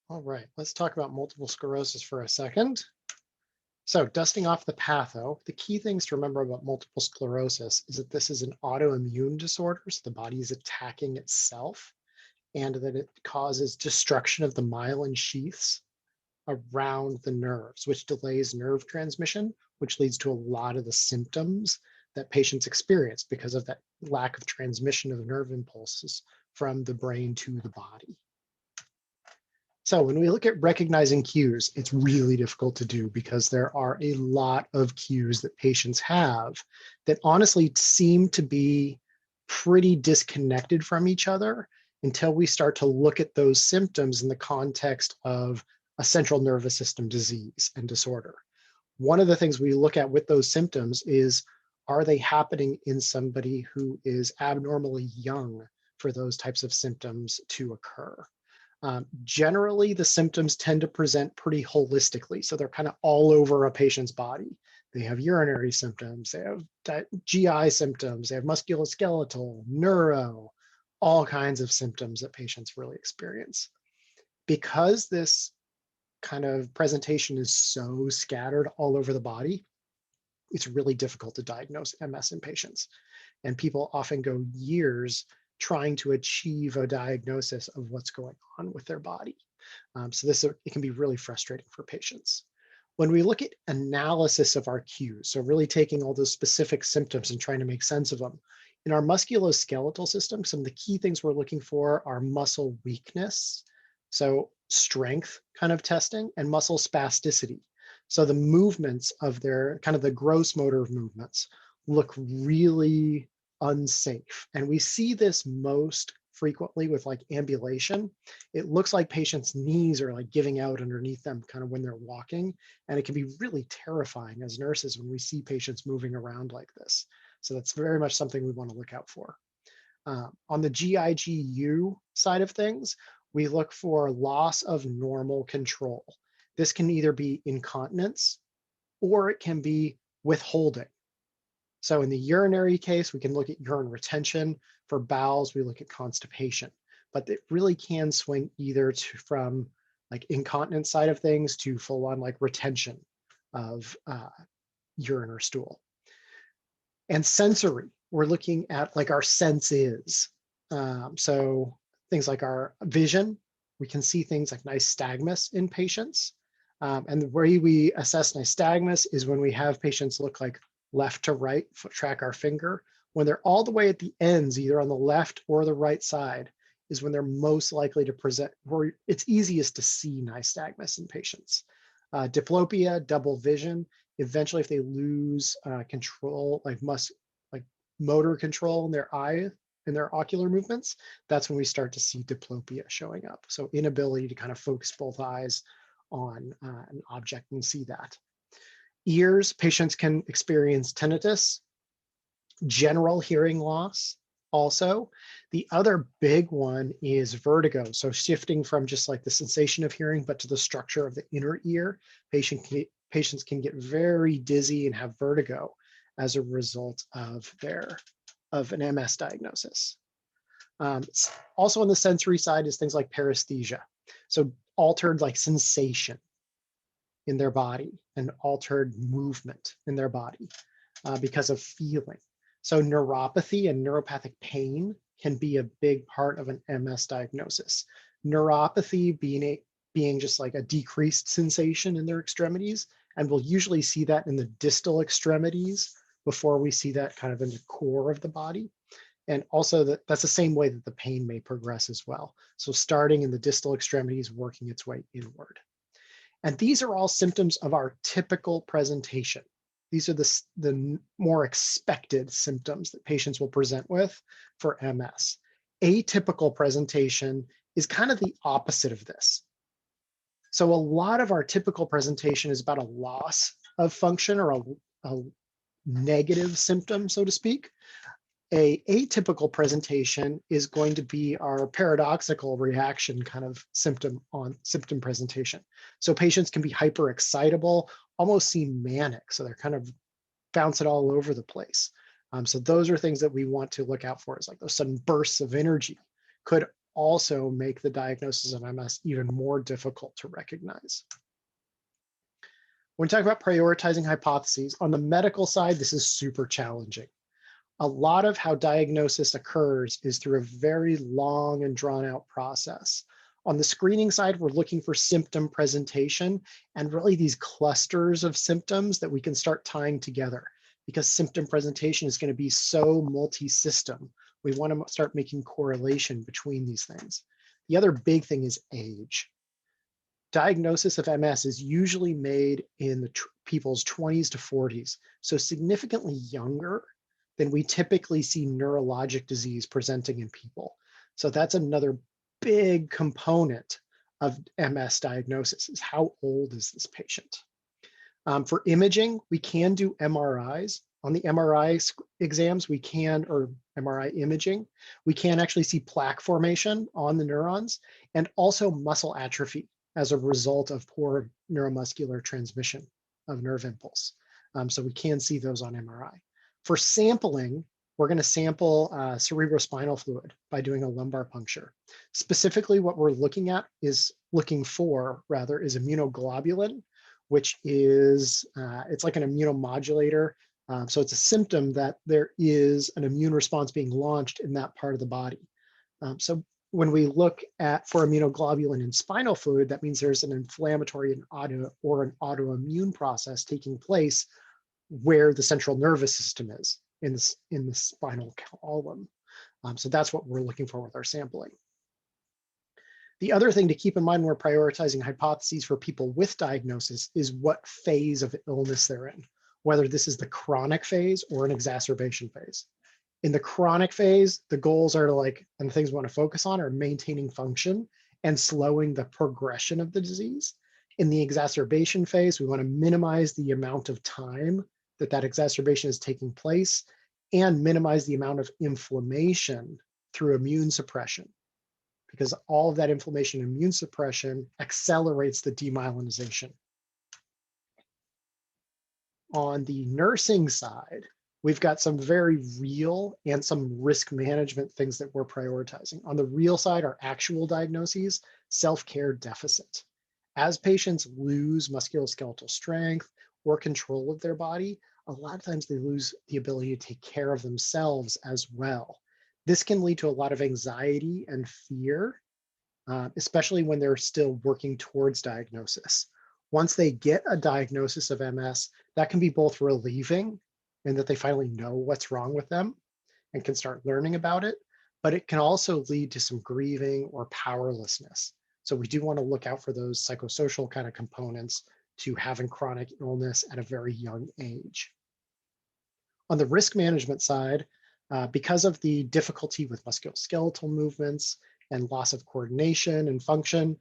All right, let's talk about multiple sclerosis for a second. So dusting off the patho, the key things to remember about multiple sclerosis is that this is an autoimmune disorder, so the body is attacking itself, and that it causes destruction of the myelin sheaths around the nerves, which delays nerve transmission, which leads to a lot of the symptoms that patients experience because of that lack of transmission of nerve impulses from the brain to the body. So when we look at recognizing cues, it's really difficult to do because there are a lot of cues that patients have that honestly seem to be pretty disconnected from each other until we start to look at those symptoms in the context of a central nervous system disease and disorder. One of the things we look at with those symptoms is, are they happening in somebody who is abnormally young for those types of symptoms to occur? Generally, the symptoms tend to present pretty holistically. So they're kind of all over a patient's body. They have urinary symptoms, they have GI symptoms, they have musculoskeletal, neuro, all kinds of symptoms that patients really experience. Because this kind of presentation is so scattered all over the body, it's really difficult to diagnose MS in patients. And people often go years trying to achieve a diagnosis of what's going on with their body. So it can be really frustrating for patients. When we look at analysis of our cues, so really taking all those specific symptoms and trying to make sense of them, in our musculoskeletal system, some of the key things we're looking for are muscle weakness, so strength kind of testing, and muscle spasticity. So the movements of their kind of the gross motor movements look really unsafe. And we see this most frequently with like ambulation. It looks like patients' knees are like giving out underneath them kind of when they're walking. And it can be really terrifying as nurses when we see patients moving around like this. So that's very much something we want to look out for. On the GIGU side of things, we look for loss of normal control. This can either be incontinence or it can be withholding. So in the urinary case, we can look at urine retention. For bowels, we look at constipation. But it really can swing either from like incontinence side of things to full on like retention of urine or stool. And sensory, we're looking at like our senses. So things like our vision, we can see things like nystagmus in patients. And the way we assess nystagmus is when we have patients look like left to right, track our finger. When they're all the way at the ends, either on the left or the right side, is when they're most likely to present, where it's easiest to see nystagmus in patients. Diplopia, double vision, eventually if they lose control, like motor control in their eye and their ocular movements, that's when we start to see diplopia showing up. So inability to kind of focus both eyes on an object and see that. Ears, patients can experience tinnitus, general hearing loss also. The other big one is vertigo. So shifting from just like the sensation of hearing, but to the structure of the inner ear, patients can get very dizzy and have vertigo as a result of an MS diagnosis. Also on the sensory side is things like paresthesia. So altered like sensation in their body and altered movement in their body because of feeling. So neuropathy and neuropathic pain can be a big part of an MS diagnosis. Neuropathy being just like a decreased sensation in their extremities, and we'll usually see that in the distal extremities before we see that kind of in the core of the body. And also that's the same way that the pain may progress as well. So starting in the distal extremities, working its way inward. And these are all symptoms of our typical presentation. These are the more expected symptoms that patients will present with for MS. Atypical presentation is kind of the opposite of this. So a lot of our typical presentation is about a loss of function or a negative symptom, so to speak. A atypical presentation is going to be our paradoxical reaction kind of symptom presentation. So patients can be hyperexcitable, almost seem manic. So they're kind of bouncing all over the place. So those are things that we want to look out for, is like those sudden bursts of energy. Could also make the diagnosis of MS even more difficult to recognize. When we talk about prioritizing hypotheses, on the medical side, this is super challenging. A lot of how diagnosis occurs is through a very long and drawn out process. On the screening side, we're looking for symptom presentation and really these clusters of symptoms that we can start tying together, because symptom presentation is going to be so multi-system. We want to start making correlation between these things. The other big thing is age. Diagnosis of MS is usually made in the people's 20s to 40s, so significantly younger than we typically see neurologic disease presenting in people. So that's another big component of MS diagnosis, is how old is this patient? For imaging, we can do MRIs. On the MRI exams, we can, or MRI imaging, we can actually see plaque formation on the neurons and also muscle atrophy as a result of poor neuromuscular transmission of nerve impulse. So we can see those on MRI. For sampling, we're going to sample cerebrospinal fluid by doing a lumbar puncture. Specifically, what we're looking for is immunoglobulin, which is, it's like an immunomodulator. So it's a symptom that there is an immune response being launched in that part of the body. So when we look for immunoglobulin in spinal fluid, that means there's an inflammatory and an autoimmune process taking place where the central nervous system is in the spinal column. So that's what we're looking for with our sampling. The other thing to keep in mind when we're prioritizing hypotheses for people with diagnosis is what phase of illness they're in, whether this is the chronic phase or an exacerbation phase. In the chronic phase, the goals are and the things we want to focus on are maintaining function and slowing the progression of the disease. In the exacerbation phase, we want to minimize the amount of time that exacerbation is taking place and minimize the amount of inflammation through immune suppression, because all of that inflammation and immune suppression accelerates the demyelinization. On the nursing side, we've got some very real and some risk management things that we're prioritizing. On the real side, our actual diagnoses, self-care deficit. As patients lose musculoskeletal strength or control of their body, a lot of times they lose the ability to take care of themselves as well. This can lead to a lot of anxiety and fear, especially when they're still working towards diagnosis. Once they get a diagnosis of MS, that can be both relieving in that they finally know what's wrong with them and can start learning about it, but it can also lead to some grieving or powerlessness. So we do want to look out for those psychosocial kind of components to having chronic illness at a very young age. On the risk management side, because of the difficulty with musculoskeletal movements and loss of coordination and function,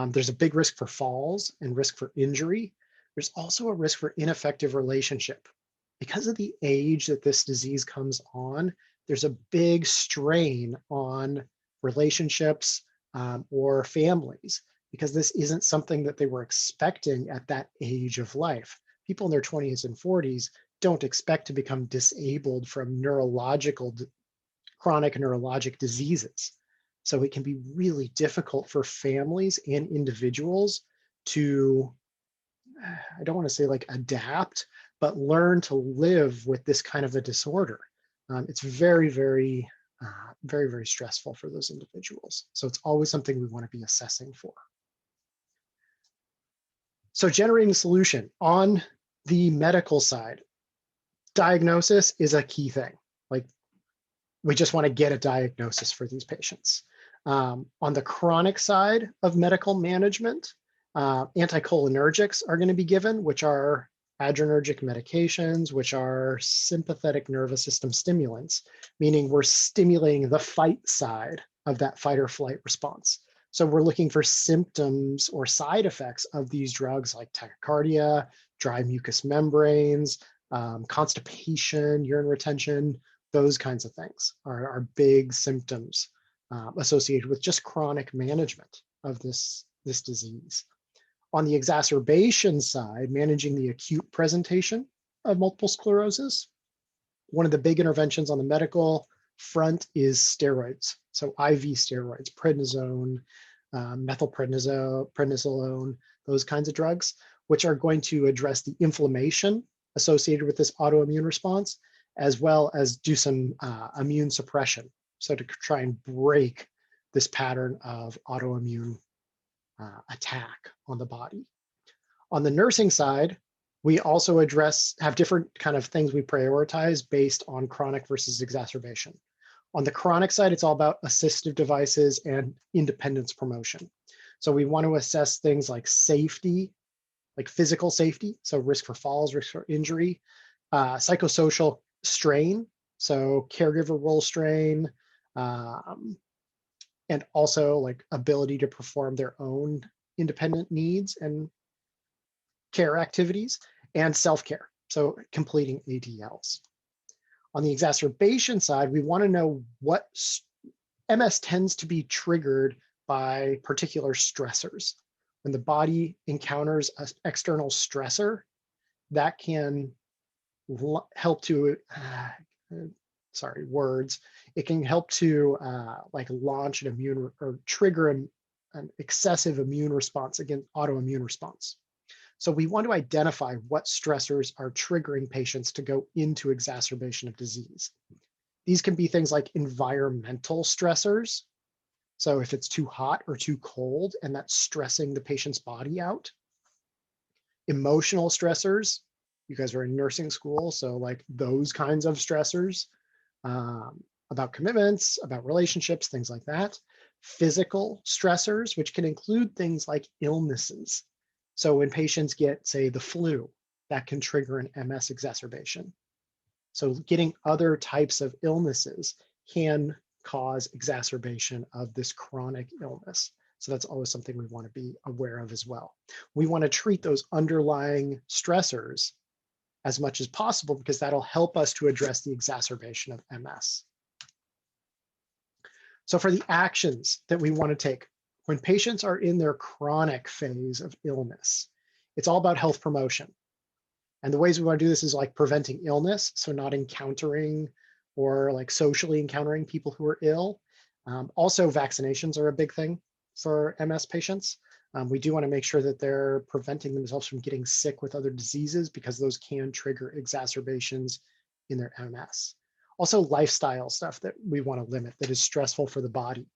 there's a big risk for falls and risk for injury. There's also a risk for ineffective relationship. Because of the age that this disease comes on, there's a big strain on relationships or families, because this isn't something that they were expecting at that age of life. People in their 20s and 40s don't expect to become disabled from chronic neurologic diseases. So it can be really difficult for families and individuals to, I don't want to say adapt, but learn to live with this kind of a disorder. It's very, very stressful for those individuals. So it's always something we want to be assessing for. So generating a solution on the medical side, diagnosis is a key thing. We just want to get a diagnosis for these patients. On the chronic side of medical management, anticholinergics are going to be given, which are adrenergic medications, which are sympathetic nervous system stimulants, meaning we're stimulating the fight side of that fight or flight response. So we're looking for symptoms or side effects of these drugs like tachycardia, dry mucous membranes, constipation, urine retention. Those kinds of things are big symptoms associated with just chronic management of this disease. On the exacerbation side, managing the acute presentation of multiple sclerosis, one of the big interventions on the medical front is steroids. So IV steroids, prednisone, methylprednisolone, those kinds of drugs, which are going to address the inflammation associated with this autoimmune response, as well as do some immune suppression. So to try and break this pattern of autoimmune attack on the body. On the nursing side, we also have different kind of things we prioritize based on chronic versus exacerbation. On the chronic side, it's all about assistive devices and independence promotion. So we want to assess things like safety, like physical safety, so risk for falls, risk for injury, psychosocial strain, so caregiver role strain, and also like ability to perform their own independent needs and care activities, and self-care, so completing ADLs. On the exacerbation side, we want to know what MS tends to be triggered by particular stressors. When the body encounters an external stressor, that can help to, it can help to like launch an immune or trigger an excessive immune response against autoimmune response. So we want to identify what stressors are triggering patients to go into exacerbation of disease. These can be things like environmental stressors. So if it's too hot or too cold and that's stressing the patient's body out. Emotional stressors, you guys are in nursing school, so like those kinds of stressors about commitments, about relationships, things like that. Physical stressors, which can include things like illnesses. So when patients get, say, the flu, that can trigger an MS exacerbation. So getting other types of illnesses can cause exacerbation of this chronic illness. So that's always something we want to be aware of as well. We want to treat those underlying stressors as much as possible because that'll help us to address the exacerbation of MS. So for the actions that we want to take, when patients are in their chronic phase of illness, it's all about health promotion. And the ways we want to do this is like preventing illness, so not encountering or like socially encountering people who are ill. Also, vaccinations are a big thing for MS patients. We do want to make sure that they're preventing themselves from getting sick with other diseases because those can trigger exacerbations in their MS. Also, lifestyle stuff that we want to limit that is stressful for the body.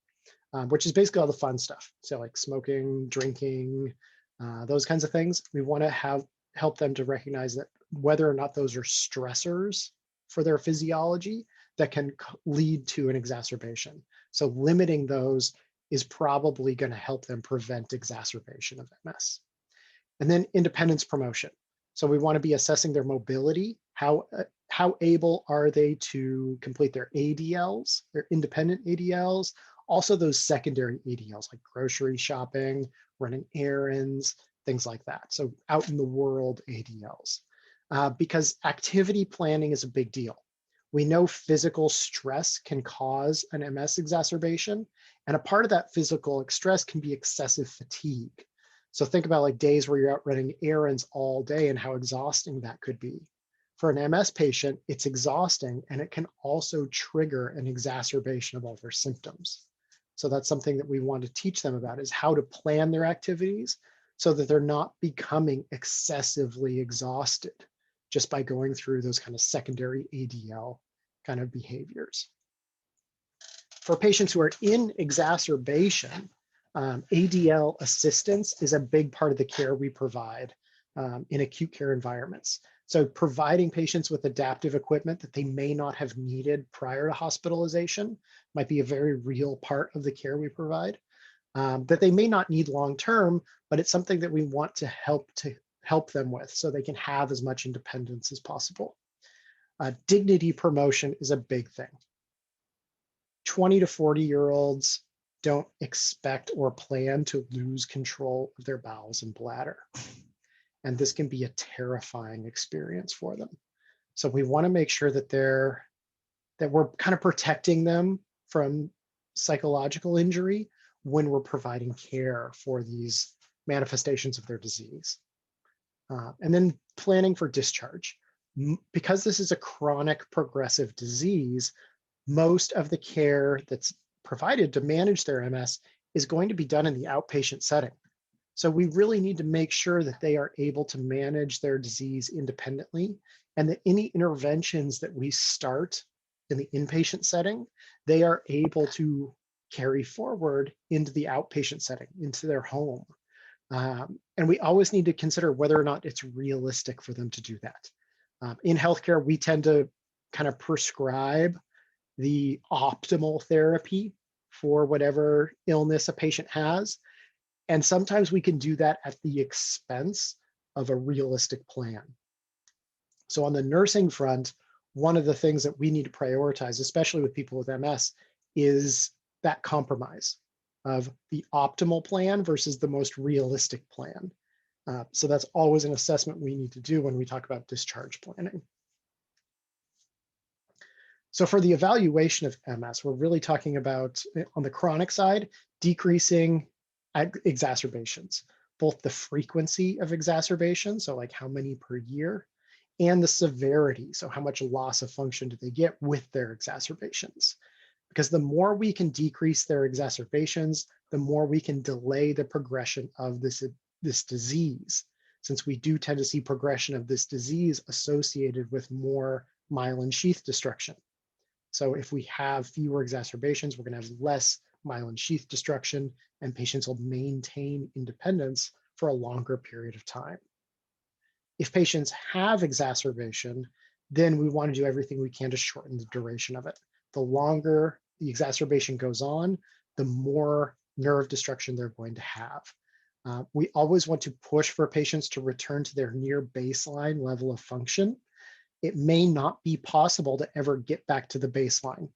Which is basically all the fun stuff. So like smoking, drinking, those kinds of things. We want to help them to recognize that whether or not those are stressors for their physiology that can lead to an exacerbation. So limiting those is probably going to help them prevent exacerbation of MS. And then independence promotion. So we want to be assessing their mobility. How able are they to complete their ADLs, their independent ADLs, also those secondary ADLs like grocery shopping, running errands, things like that. So out in the world ADLs, because activity planning is a big deal. We know physical stress can cause an MS exacerbation, and a part of that physical stress can be excessive fatigue. So think about like days where you're out running errands all day and how exhausting that could be. For an MS patient, it's exhausting and it can also trigger an exacerbation of all their symptoms. So that's something that we want to teach them about is how to plan their activities so that they're not becoming excessively exhausted just by going through those kind of secondary ADL kind of behaviors. For patients who are in exacerbation, ADL assistance is a big part of the care we provide in acute care environments. So providing patients with adaptive equipment that they may not have needed prior to hospitalization might be a very real part of the care we provide that they may not need long-term, but it's something that we want to help them with so they can have as much independence as possible. Dignity promotion is a big thing. 20 to 40-year-olds don't expect or plan to lose control of their bowels and bladder. And this can be a terrifying experience for them. So we want to make sure that we're kind of protecting them from psychological injury when we're providing care for these manifestations of their disease. And then planning for discharge. Because this is a chronic progressive disease, most of the care that's provided to manage their MS is going to be done in the outpatient setting. So we really need to make sure that they are able to manage their disease independently, and that any interventions that we start in the inpatient setting, they are able to carry forward into the outpatient setting, into their home. And we always need to consider whether or not it's realistic for them to do that. In healthcare, we tend to kind of prescribe the optimal therapy for whatever illness a patient has. And sometimes we can do that at the expense of a realistic plan. So on the nursing front, one of the things that we need to prioritize, especially with people with MS, is that compromise of the optimal plan versus the most realistic plan. So that's always an assessment we need to do when we talk about discharge planning. So for the evaluation of MS, we're really talking about, on the chronic side, decreasing exacerbations, both the frequency of exacerbations, so like how many per year, and the severity, so how much loss of function do they get with their exacerbations. Because the more we can decrease their exacerbations, the more we can delay the progression of this disease, since we do tend to see progression of this disease associated with more myelin sheath destruction. So if we have fewer exacerbations, we're going to have less myelin sheath destruction, and patients will maintain independence for a longer period of time. If patients have exacerbation, then we want to do everything we can to shorten the duration of it. The longer the exacerbation goes on, the more nerve destruction they're going to have. We always want to push for patients to return to their near baseline level of function. It may not be possible to ever get back to the baseline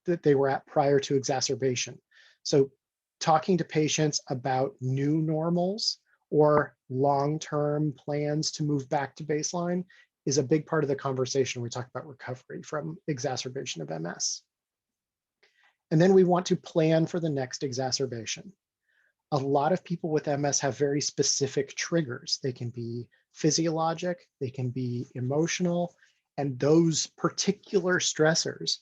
that they were at prior to exacerbation. So talking to patients about new normals or long-term plans to move back to baseline is a big part of the conversation when we talk about recovery from exacerbation of MS. And then we want to plan for the next exacerbation. A lot of people with MS have very specific triggers. They can be physiologic, they can be emotional, and those particular stressors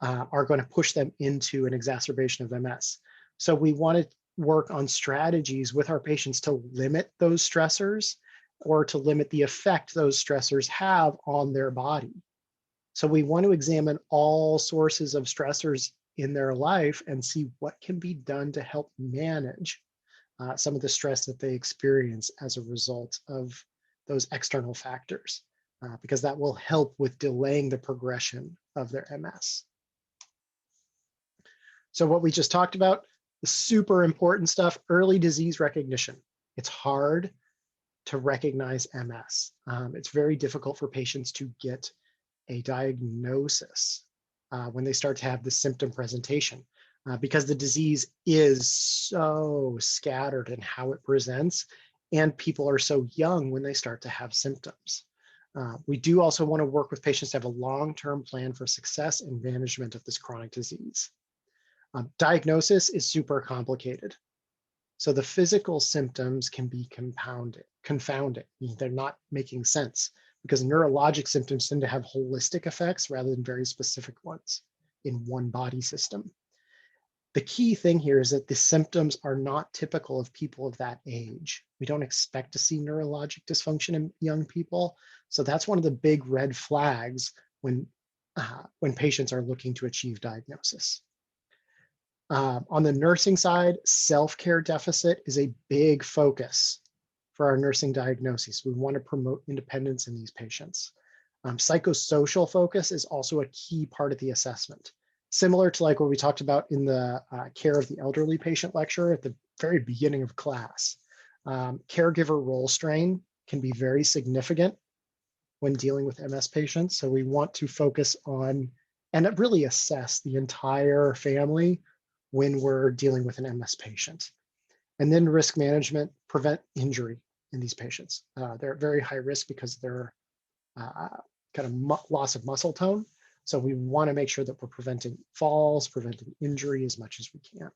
are going to push them into an exacerbation of MS. So we want to work on strategies with our patients to limit those stressors or to limit the effect those stressors have on their body. So we want to examine all sources of stressors in their life and see what can be done to help manage some of the stress that they experience as a result of those external factors, because that will help with delaying the progression of their MS. So what we just talked about, the super important stuff, early disease recognition. It's hard to recognize MS. It's very difficult for patients to get a diagnosis when they start to have the symptom presentation, because the disease is so scattered in how it presents, and people are so young when they start to have symptoms. We do also want to work with patients to have a long-term plan for success and management of this chronic disease. Diagnosis is super complicated. So the physical symptoms can be confounding. They're not making sense because neurologic symptoms tend to have holistic effects rather than very specific ones in one body system. The key thing here is that the symptoms are not typical of people of that age. We don't expect to see neurologic dysfunction in young people. So that's one of the big red flags when patients are looking to achieve diagnosis. On the nursing side, self-care deficit is a big focus for our nursing diagnoses. We want to promote independence in these patients. Psychosocial focus is also a key part of the assessment. Similar to like what we talked about in the care of the elderly patient lecture at the very beginning of class. Caregiver role strain can be very significant when dealing with MS patients. So we want to focus on and really assess the entire family when we're dealing with an MS patient. And then risk management, prevent injury in these patients. They're at very high risk because they're kind of loss of muscle tone. So we want to make sure that we're preventing falls, preventing injury as much as we can.